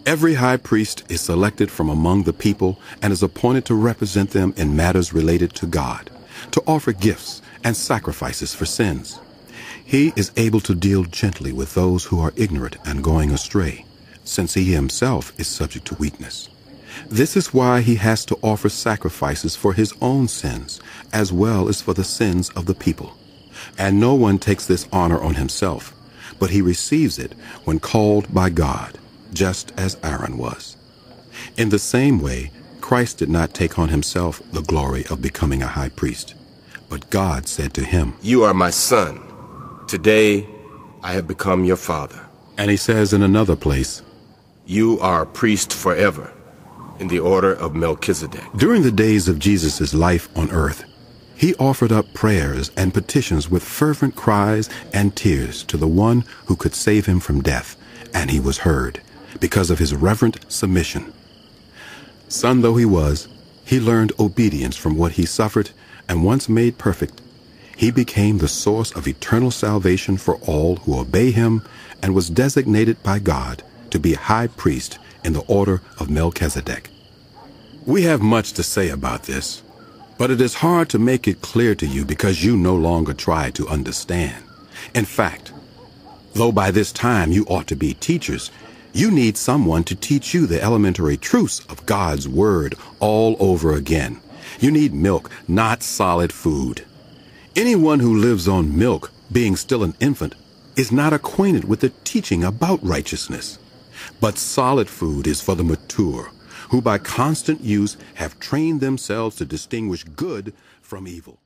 Every high priest is selected from among the people and is appointed to represent them in matters related to God, to offer gifts and sacrifices for sins. He is able to deal gently with those who are ignorant and going astray, since he himself is subject to weakness. This is why he has to offer sacrifices for his own sins, as well as for the sins of the people. And no one takes this honor on himself, but he receives it when called by God, just as Aaron was. In the same way, Christ did not take on himself the glory of becoming a high priest, but God said to him, "You are my son. Today I have become your father." And he says in another place, "You are a priest forever, in the order of Melchizedek." During the days of Jesus' life on earth, he offered up prayers and petitions with fervent cries and tears to the one who could save him from death, and he was heard because of his reverent submission. Son though he was, he learned obedience from what he suffered, and once made perfect, he became the source of eternal salvation for all who obey him, and was designated by God to be high priest in the order of Melchizedek. We have much to say about this, but it is hard to make it clear to you because you no longer try to understand. In fact, though by this time you ought to be teachers, you need someone to teach you the elementary truths of God's Word all over again. You need milk, not solid food. Anyone who lives on milk, being still an infant, is not acquainted with the teaching about righteousness. But solid food is for the mature, who by constant use have trained themselves to distinguish good from evil.